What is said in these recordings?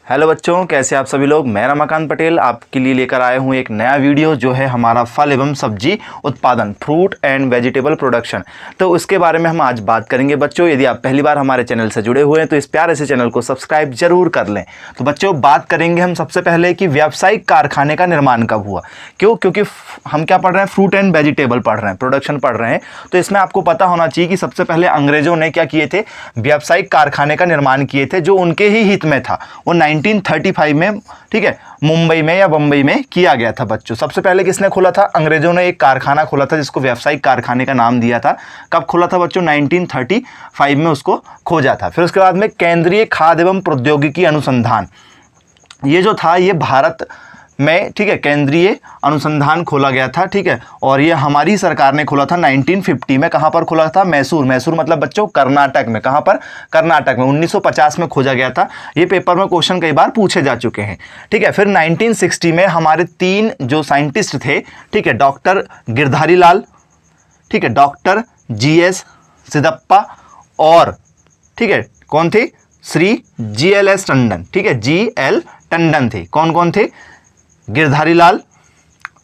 Hello बच्चों, कैसे आप सभी लोग। मैं रमाकांत पटेल आपके लिए लेकर आया हूँ एक नया वीडियो जो है हमारा फल एवं सब्जी उत्पादन, फ्रूट एंड वेजिटेबल प्रोडक्शन। तो उसके बारे में हम आज बात करेंगे। बच्चों, यदि आप पहली बार हमारे चैनल से जुड़े हुए हैं तो इस प्यारे से चैनल को सब्सक्राइब जरूर कर लें। तो बच्चों, बात करेंगे हम सबसे पहले कि व्यावसायिक कारखाने का निर्माण कब हुआ। क्योंकि हम क्या पढ़ रहे हैं, फ्रूट एंड वेजिटेबल पढ़ रहे हैं, प्रोडक्शन पढ़ रहे हैं। तो इसमें आपको पता होना चाहिए कि सबसे पहले अंग्रेजों ने क्या किए थे, व्यावसायिक कारखाने का निर्माण किए थे जो उनके ही हित में था। वो 1935 में, ठीक है, मुंबई में या बंबई में किया गया था। बच्चों, सबसे पहले किसने खोला था? अंग्रेजों ने एक कारखाना खोला था जिसको व्यावसायिक कारखाने का नाम दिया था। कब खोला था बच्चों? 1935 में उसको खोजा था। फिर उसके बाद में केंद्रीय खाद्य एवं प्रौद्योगिकी अनुसंधान, ये जो था ये भारत में, ठीक है, केंद्रीय अनुसंधान खोला गया था, ठीक है। और ये हमारी सरकार ने खोला था 1950 में। कहाँ पर खोला था? मैसूर। मैसूर मतलब बच्चों कर्नाटक में। कहाँ पर? कर्नाटक में। 1950 में खोजा गया था। ये पेपर में क्वेश्चन कई बार पूछे जा चुके हैं, ठीक है। फिर 1960 में हमारे 3 जो साइंटिस्ट थे, ठीक है, डॉक्टर गिरधारी लाल, ठीक है, डॉक्टर GS सिद्धप्पा और, ठीक है, कौन थे? श्री GLS टंडन, ठीक है, GL टंडन थे। कौन कौन थे? गिरधारी लाल,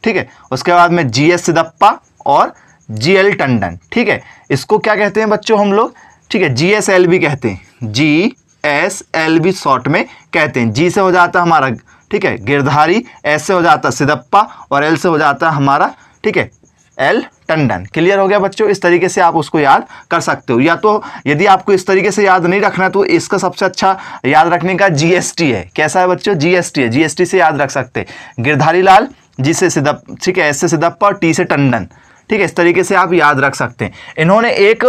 ठीक है, उसके बाद में GS सिद्धप्पा और GL टंडन, ठीक है। इसको क्या कहते हैं बच्चों हम लोग? ठीक है, GSLV कहते हैं। GSLV शॉर्ट में कहते हैं। G से हो जाता हमारा, ठीक है, गिरधारी, S से हो जाता सिद्धप्पा और L से हो जाता हमारा, ठीक है, L टंडन। क्लियर हो गया बच्चों? इस तरीके से आप उसको याद कर सकते हो। या तो यदि आपको इस तरीके से याद नहीं रखना तो इसका सबसे अच्छा याद रखने का GST है। कैसा है बच्चों? GST है। GST से याद रख सकते हैं। गिरधारी लाल, G से सिद्धप्पा, ठीक है, S से सिद्धप्पा और T से टंडन, ठीक है। इस तरीके से आप याद रख सकते हैं। इन्होंने एक,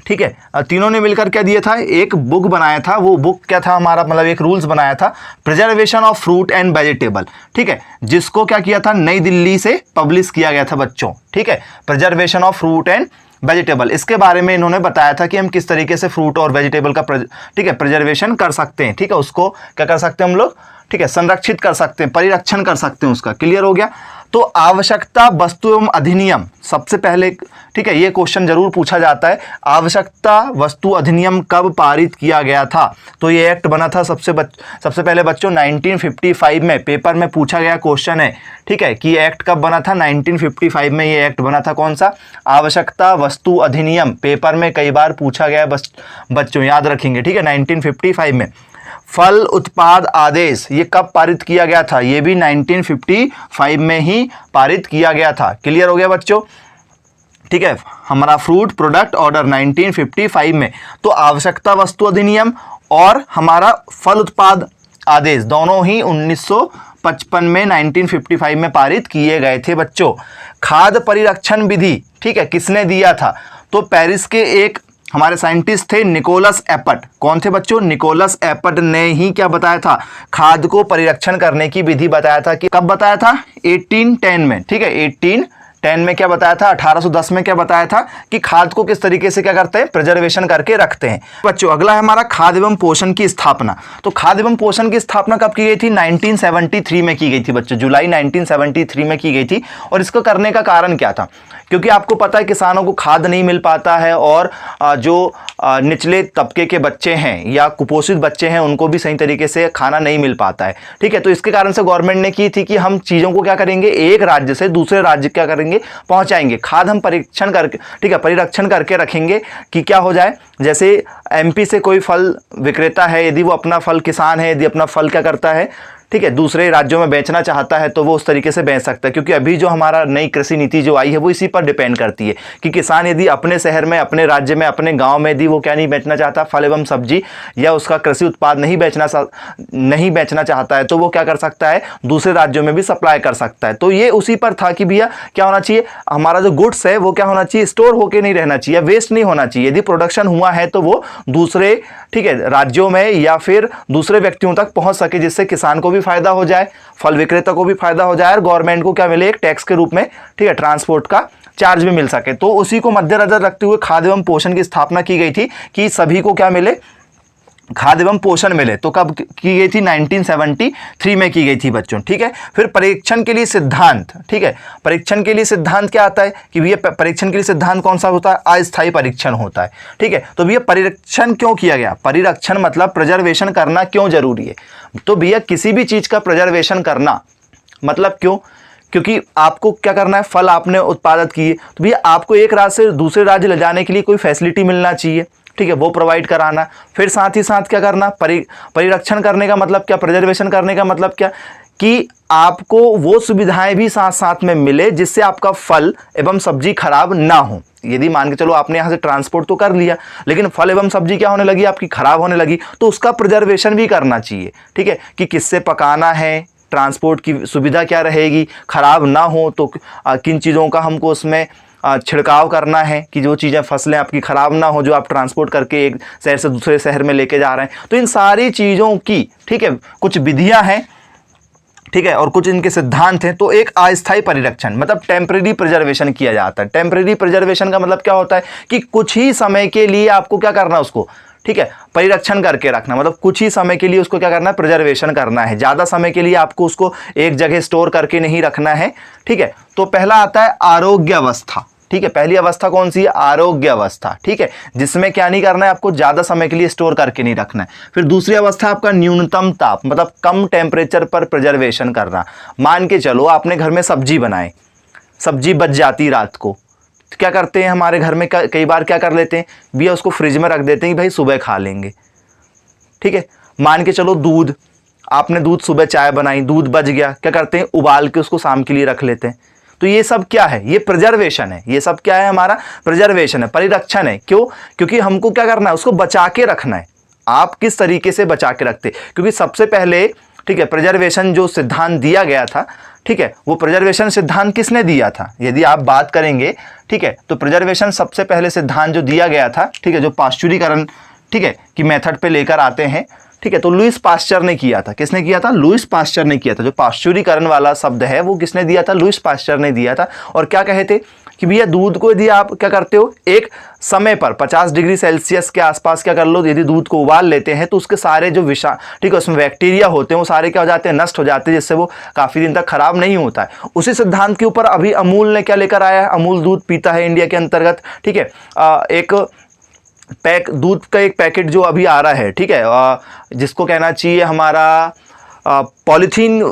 ठीक है, तीनों ने मिलकर क्या दिया था? एक बुक बनाया था। वो बुक क्या था हमारा, मतलब एक रूल्स बनाया था, preservation of fruit and vegetable, ठीक है, जिसको क्या किया था? नई दिल्ली से पब्लिश किया गया था बच्चों, ठीक है, preservation of fruit and vegetable. इसके बारे में इन्होंने बताया था कि हम किस तरीके से फ्रूट और वेजिटेबल का ठीक है, प्रिजर्वेशन कर सकते हैं, ठीक है, उसको क्या कर सकते हैं हम लोग, ठीक है, संरक्षित कर सकते हैं, परिरक्षण कर सकते हैं उसका। क्लियर हो गया? तो आवश्यकता वस्तु एवं अधिनियम सबसे पहले, ठीक है, ये क्वेश्चन जरूर पूछा जाता है। आवश्यकता वस्तु अधिनियम कब पारित किया गया था? तो ये एक्ट बना था सबसे पहले बच्चों 1955 में। पेपर में पूछा गया क्वेश्चन है, ठीक है, कि एक्ट कब बना था? 1955 में ये एक्ट बना था। कौन सा? आवश्यकता वस्तु अधिनियम। पेपर में कई बार पूछा गया बच्चों, याद रखेंगे, ठीक है, 1955 में। फल उत्पाद आदेश ये कब पारित किया गया था? ये भी 1955 में ही पारित किया गया था। क्लियर हो गया बच्चों? ठीक है, हमारा फ्रूट प्रोडक्ट ऑर्डर 1955 में। तो आवश्यकता वस्तु अधिनियम और हमारा फल उत्पाद आदेश दोनों ही 1955 में, 1955 में पारित किए गए थे बच्चों। खाद्य परिरक्षण विधि, ठीक है, किसने दिया था? तो पेरिस के एक हमारे साइंटिस्ट थे, निकोलस एपट। कौन थे बच्चों? निकोलस एपट ने ही क्या बताया था? खाद्य को परिरक्षण करने की विधि बताया था। कि कब बताया था? 1810 में, ठीक है, 1810 में क्या बताया था? 1810 में क्या बताया था कि खाद्य को किस तरीके से क्या करते हैं? प्रिजर्वेशन करके रखते हैं। बच्चों, अगला है हमारा खाद्य एवं पोषण की स्थापना। तो खाद्य एवं पोषण की स्थापना कब की गई थी? 1973 में की गई थी बच्चों, जुलाई 1973 में की गई थी। और इसको करने का कारण क्या था? क्योंकि आपको पता है किसानों को खाद नहीं मिल पाता है और जो निचले तबके के बच्चे हैं या कुपोषित बच्चे हैं उनको भी सही तरीके से खाना नहीं मिल पाता है, ठीक है। तो इसके कारण से गवर्नमेंट ने की थी कि हम चीज़ों को क्या करेंगे, एक राज्य से दूसरे राज्य क्या करेंगे, पहुंचाएंगे। खाद हम परीक्षण करके, ठीक है, परिरक्षण करके रखेंगे कि क्या हो जाए, जैसे MP से कोई फल विक्रेता है, यदि वो अपना फल, किसान है, यदि अपना फल क्या करता है, ठीक है, दूसरे राज्यों में बेचना चाहता है तो वो उस तरीके से बेच सकता है। क्योंकि अभी जो हमारा नई कृषि नीति जो आई है वो इसी पर डिपेंड करती है कि किसान यदि अपने शहर में, अपने राज्य में, अपने गांव में यदि वो क्या नहीं बेचना चाहता, फल एवं सब्जी या उसका कृषि उत्पाद नहीं बेचना चाहता है तो वो क्या कर सकता है? दूसरे राज्यों में भी सप्लाई कर सकता है। तो ये उसी पर था कि भैया क्या होना चाहिए, हमारा जो गुड्स है वो क्या होना चाहिए, स्टोर होकर नहीं रहना चाहिए, वेस्ट नहीं होना चाहिए। यदि प्रोडक्शन हुआ है तो वो दूसरे, ठीक है, राज्यों में या फिर दूसरे व्यक्तियों तक पहुंच सके, जिससे किसान को भी फायदा हो जाए, फल विक्रेता को भी फायदा हो जाए और गवर्नमेंट को क्या मिले, एक टैक्स के रूप में, ठीक है, ट्रांसपोर्ट का चार्ज भी मिल सके। तो उसी को मद्देनजर रखते हुए खाद्य एवं पोषण की स्थापना की गई थी कि सभी को क्या मिले, खाद्य एवं पोषण मिले, तो कब की गई थी? 1973 में की गई थी बच्चों, ठीक है। फिर परीक्षण के लिए सिद्धांत, ठीक है, परीक्षण के लिए सिद्धांत क्या आता है कि भैया परीक्षण के लिए सिद्धांत कौन सा होता है? अस्थायी परीक्षण होता है, ठीक है। तो भैया परीक्षण क्यों किया गया? परिरक्षण मतलब प्रिजर्वेशन करना क्यों जरूरी है? तो भैया किसी भी चीज का प्रिजर्वेशन करना मतलब क्यों? क्योंकि आपको क्या करना है, फल आपने उत्पादित किए तो भैया आपको एक राज्य से दूसरे राज्य ले जाने के लिए कोई फैसिलिटी मिलना चाहिए, ठीक है, वो प्रोवाइड कराना। फिर साथ ही साथ क्या करना, परिरक्षण करने का मतलब क्या, प्रिजर्वेशन करने का मतलब क्या, कि आपको वो सुविधाएं भी साथ साथ में मिले जिससे आपका फल एवं सब्जी खराब ना हो। यदि मान के चलो आपने यहाँ से ट्रांसपोर्ट तो कर लिया, लेकिन फल एवं सब्जी क्या होने लगी, आपकी खराब होने लगी, तो उसका प्रिजर्वेशन भी करना चाहिए, ठीक है, कि किससे पकाना है, ट्रांसपोर्ट की सुविधा क्या रहेगी, खराब ना हो तो किन चीज़ों का हमको उसमें छिड़काव करना है कि जो चीज़ें फसलें आपकी ख़राब ना हो जो आप ट्रांसपोर्ट करके एक शहर से दूसरे शहर में लेके जा रहे हैं। तो इन सारी चीज़ों की, ठीक है, कुछ विधियां हैं, ठीक है, और कुछ इनके सिद्धांत हैं। तो एक अस्थायी परिरक्षण मतलब टेम्परेरी प्रिजर्वेशन किया जाता है। टेम्परेरी प्रिजर्वेशन का मतलब क्या होता है कि कुछ ही समय के लिए आपको क्या करना है, उसको, ठीक है, परिरक्षण करके रखना, मतलब कुछ ही समय के लिए उसको क्या करना है, प्रिजर्वेशन करना है। ज़्यादा समय के लिए आपको उसको एक जगह स्टोर करके नहीं रखना है, ठीक है। तो पहला आता है आरोग्य अवस्था, ठीक है, पहली अवस्था कौन सी है? आरोग्य अवस्था, ठीक है, जिसमें क्या नहीं करना है, आपको ज़्यादा समय के लिए स्टोर करके नहीं रखना है। फिर दूसरी अवस्था आपका न्यूनतम ताप मतलब कम टेम्परेचर पर प्रिजर्वेशन करना। मान के चलो आपने घर में सब्जी बनाए, सब्जी बच जाती रात को, तो क्या करते हैं हमारे घर में कई बार क्या कर लेते हैं भैया, उसको फ्रिज में रख देते हैं कि भाई सुबह खा लेंगे, ठीक है। मान के चलो दूध, आपने दूध सुबह चाय बनाई, दूध बच गया, क्या करते हैं, उबाल के उसको शाम के लिए रख लेते हैं। तो ये सब क्या है? ये प्रिजर्वेशन है। ये सब क्या है? हमारा प्रिजर्वेशन है, परिरक्षण है। क्यों? क्योंकि हमको क्या करना है, उसको बचा के रखना है। आप किस तरीके से बचा के रखते, क्योंकि सबसे पहले, ठीक है, प्रिजर्वेशन जो सिद्धांत दिया गया था, ठीक है, वो प्रिजर्वेशन सिद्धांत किसने दिया था? यदि आप बात करेंगे, ठीक है, तो प्रिजर्वेशन सबसे पहले सिद्धांत जो दिया गया था, ठीक है, जो पाश्चुरीकरण, ठीक है, की मेथड पे लेकर आते हैं, ठीक है, तो लुईस पास्चर ने किया था। किसने किया था? लुईस पास्चर ने किया था। जो पाश्चुरीकरण वाला शब्द है वो किसने दिया था? लुईस पास्चर ने दिया था। और क्या कहे थे कि भैया दूध को यदि आप क्या करते हो, एक समय पर 50 डिग्री सेल्सियस के आसपास क्या कर लो, यदि दूध को उबाल लेते हैं तो उसके सारे जो ठीक है, उसमें बैक्टीरिया होते हैं वो सारे क्या हो जाते हैं, नष्ट हो जाते हैं, जिससे वो काफ़ी दिन तक खराब नहीं होता है। उसी सिद्धांत के ऊपर अभी अमूल ने क्या लेकर आया है, अमूल दूध पीता है इंडिया के अंतर्गत, ठीक है, एक दूध का एक पैकेट जो अभी आ रहा है, ठीक है, जिसको कहना चाहिए हमारा पॉलीथीन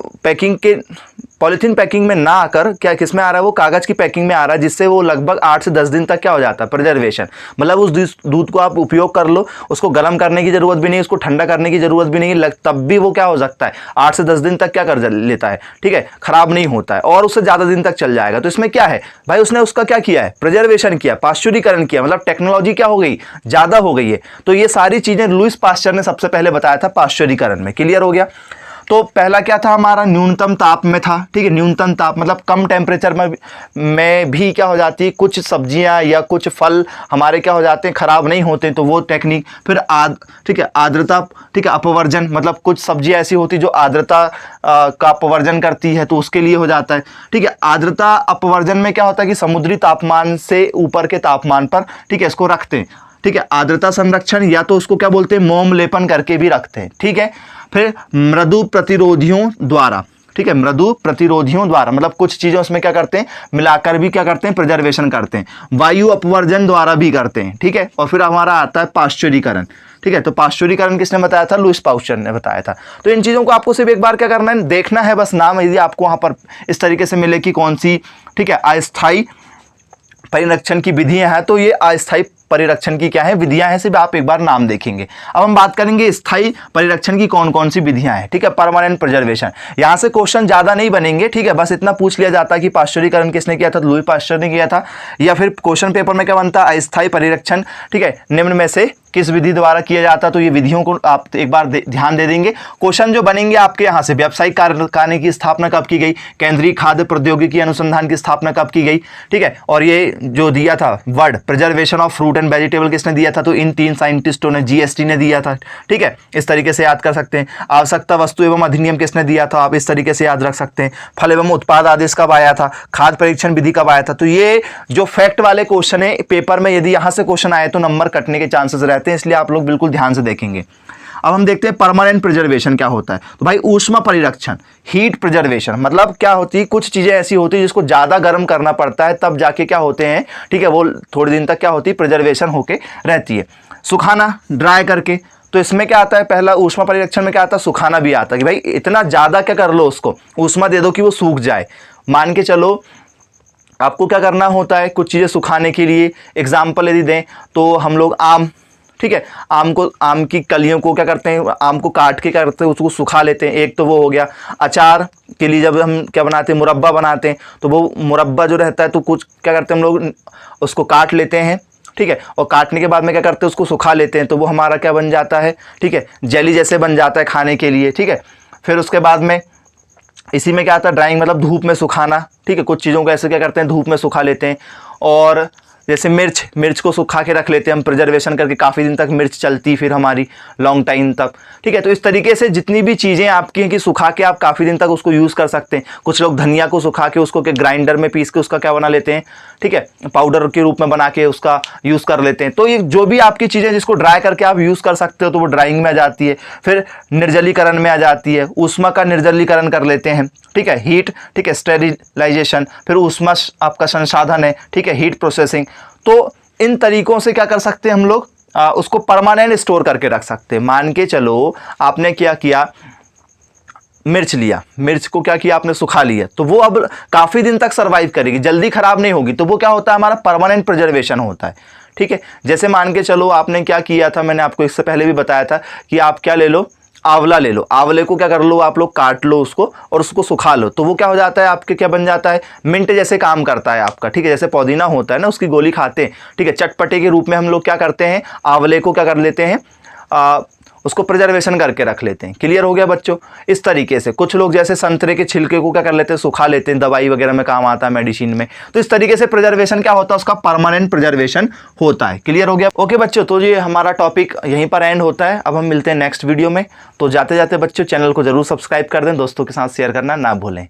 पैकिंग में ना आकर क्या किस में आ रहा है, वो कागज़ की पैकिंग में आ रहा है, जिससे वो लगभग 8 से 10 दिन तक क्या हो जाता है, प्रिजर्वेशन। मतलब उस दूध को आप उपयोग कर लो, उसको गर्म करने की ज़रूरत भी नहीं, उसको ठंडा करने की ज़रूरत भी नहीं, तब भी वो क्या हो सकता है, 8 से 10 दिन तक क्या कर लेता है, ठीक है, ख़राब नहीं होता है और उससे ज़्यादा दिन तक चल जाएगा। तो इसमें क्या है भाई, उसने उसका क्या किया है, प्रिजर्वेशन किया, पाश्चुरीकरण किया, मतलब टेक्नोलॉजी क्या हो गई, ज़्यादा हो गई है। तो ये सारी चीज़ें लुईस पास्चर ने सबसे पहले बताया था पाश्चुरीकरण में। क्लियर हो गया? तो पहला क्या था हमारा, न्यूनतम ताप में था, ठीक है, न्यूनतम ताप मतलब कम टेम्परेचर में भी क्या हो जाती है, कुछ सब्जियां या कुछ फल हमारे क्या हो जाते हैं, खराब नहीं होते, तो वो टेक्निक। फिर ठीक है, आर्द्रता, ठीक है, अपवर्जन मतलब कुछ सब्जियां ऐसी होती जो आर्द्रता का अपवर्जन करती है, तो उसके लिए हो जाता है, ठीक है। आर्द्रता अपवर्जन में क्या होता है कि समुद्री तापमान से ऊपर के तापमान पर, ठीक है, इसको रखते हैं, ठीक है, आर्द्रता संरक्षण, या तो उसको क्या बोलते हैं, मोम लेपन करके भी रखते हैं, ठीक है। फिर मृदु प्रतिरोधियों द्वारा, ठीक है, मृदु प्रतिरोधियों द्वारा मतलब कुछ चीज़ें उसमें क्या करते हैं, मिलाकर भी क्या करते हैं, प्रिजर्वेशन करते हैं। वायु अपवर्जन द्वारा भी करते हैं, ठीक है। और फिर हमारा आता है पाश्चुरीकरण, ठीक है। तो पाश्चुरीकरण किसने बताया था? लुईस पास्चर ने बताया था। तो इन चीज़ों को आपको सिर्फ एक बार क्या करना है, देखना है बस, नाम यदि आपको वहाँ पर इस तरीके से मिले कि कौन सी, ठीक है, अस्थायी परिरक्षण की विधियां हैं, तो ये अस्थायी परिरक्षण की क्या है, विधियां हैं, सिर्फ आप एक बार नाम देखेंगे। अब हम बात करेंगे स्थायी परिरक्षण की कौन कौन सी विधियां हैं, ठीक है, परमानेंट प्रिजर्वेशन। यहां से क्वेश्चन ज्यादा नहीं बनेंगे, ठीक है, बस इतना पूछ लिया जाता है कि पाश्चुरीकरण किसने किया था, तो लुईस पास्चर ने किया था। या फिर क्वेश्चन पेपर में क्या बनता है, अस्थायी परिरक्षण, ठीक है, निम्न में से किस विधि द्वारा किया जाता, तो ये विधियों को आप एक बार ध्यान दे देंगे। क्वेश्चन जो बनेंगे आपके यहाँ से, व्यावसायिक कारखाने की स्थापना कब की गई, केंद्रीय खाद्य प्रौद्योगिकी अनुसंधान की स्थापना कब की गई, ठीक है, और ये जो दिया था word preservation of fruit and vegetable किसने दिया था, तो इन 3 साइंटिस्टों ने, जीएसटी ने दिया था, ठीक है, इस तरीके से याद कर सकते हैं। आवश्यकता वस्तु एवं अधिनियम किसने दिया था, आप इस तरीके से याद रख सकते हैं। फल एवं उत्पाद आदेश कब आया था, खाद्य परीक्षण विधि कब आया था। तो ये जो फैक्ट वाले क्वेश्चन है पेपर में, यदि यहाँ से क्वेश्चन आए तो नंबर कटने के चांसेस रहते हैं, इसलिए आप लोग बिल्कुल ध्यान से देखेंगे। अब हम देखते हैं परमानेंट प्रिजर्वेशन क्या होता है। तो भाई ऊष्मा परिरक्षण, हीट प्रिजर्वेशन, मतलब क्या होती है, कुछ चीज़ें ऐसी होती है जिसको ज़्यादा गर्म करना पड़ता है तब जाके क्या होते हैं, ठीक है, वो थोड़े दिन तक क्या होती है, प्रिजर्वेशन होके रहती है। सुखाना, ड्राई करके, तो इसमें क्या आता है, पहला ऊष्मा परिरक्षण में क्या आता है, सुखाना भी आता है कि भाई इतना ज़्यादा क्या कर लो, उसको ऊष्मा दे दो कि वो सूख जाए। मान के चलो आपको क्या करना होता है, कुछ चीज़ें सुखाने के लिए, एग्जाम्पल यदि दें तो हम लोग आम, ठीक है, आम की कलियों को क्या करते हैं, आम को काट के क्या करते हैं, उसको सुखा लेते हैं, एक तो वो हो गया। अचार के लिए जब हम क्या बनाते हैं, मुरब्बा बनाते हैं, तो वो मुरब्बा जो रहता है तो कुछ क्या करते हैं हम लोग, उसको काट लेते हैं, ठीक है, और काटने के बाद में क्या करते हैं, उसको सुखा लेते हैं, तो वो हमारा क्या बन जाता है, ठीक है, जेली जैसे बन जाता है खाने के लिए, ठीक है। फिर उसके बाद में इसी में क्या आता है, ड्राइंग मतलब धूप में सुखाना, ठीक है, कुछ चीज़ों को ऐसे क्या करते हैं, धूप में सुखा लेते हैं। और जैसे मिर्च को सुखा के रख लेते हैं हम, प्रिजर्वेशन करके काफ़ी दिन तक मिर्च चलती फिर हमारी लॉन्ग टाइम तक, ठीक है। तो इस तरीके से जितनी भी चीज़ें आपकी हैं कि सुखा के आप काफ़ी दिन तक उसको यूज़ कर सकते हैं। कुछ लोग धनिया को सुखा के उसको के ग्राइंडर में पीस के उसका क्या बना लेते हैं, ठीक है, पाउडर के रूप में बना के उसका यूज़ कर लेते हैं। तो ये जो भी आपकी चीज़ें जिसको ड्राई करके आप यूज़ कर सकते हो तो वो ड्राइंग में आ जाती है। फिर निर्जलीकरण में आ जाती है, ऊष्मा का निर्जलीकरण कर लेते हैं, ठीक है, हीट, ठीक है, स्टेरिलाइजेशन, फिर ऊष्मा आपका संसाधन है, ठीक है, हीट प्रोसेसिंग। तो इन तरीकों से क्या कर सकते हैं हम लोग, उसको परमानेंट स्टोर करके रख सकते हैं। मान के चलो आपने क्या किया, मिर्च लिया, मिर्च को क्या किया आपने, सुखा लिया, तो वो अब काफ़ी दिन तक सर्वाइव करेगी, जल्दी ख़राब नहीं होगी, तो वो क्या होता है, हमारा परमानेंट प्रिजर्वेशन होता है, ठीक है। जैसे मान के चलो आपने क्या किया था, मैंने आपको इससे पहले भी बताया था कि आप क्या ले लो, आंवला ले लो, आंवले को क्या कर लो, आप लोग काट लो उसको और उसको सुखा लो, तो वो क्या हो जाता है आपके, क्या बन जाता है, मिंट जैसे काम करता है आपका, ठीक है। जैसे पुदीना होता है ना, उसकी गोली खाते हैं, ठीक है, चटपटे के रूप में हम लोग क्या करते हैं, आंवले को क्या कर लेते हैं, उसको प्रिजर्वेशन करके रख लेते हैं। क्लियर हो गया बच्चों। इस तरीके से कुछ लोग जैसे संतरे के छिलके को क्या कर लेते हैं, सुखा लेते हैं, दवाई वगैरह में काम आता है, मेडिसिन में। तो इस तरीके से प्रिजर्वेशन क्या होता है, उसका परमानेंट प्रिजर्वेशन होता है। क्लियर हो गया। ओके बच्चों, तो ये हमारा टॉपिक यहीं पर एंड होता है। अब हम मिलते हैं नेक्स्ट वीडियो में। तो जाते जाते बच्चों चैनल को जरूर सब्सक्राइब कर दें, दोस्तों के साथ शेयर करना ना भूलें।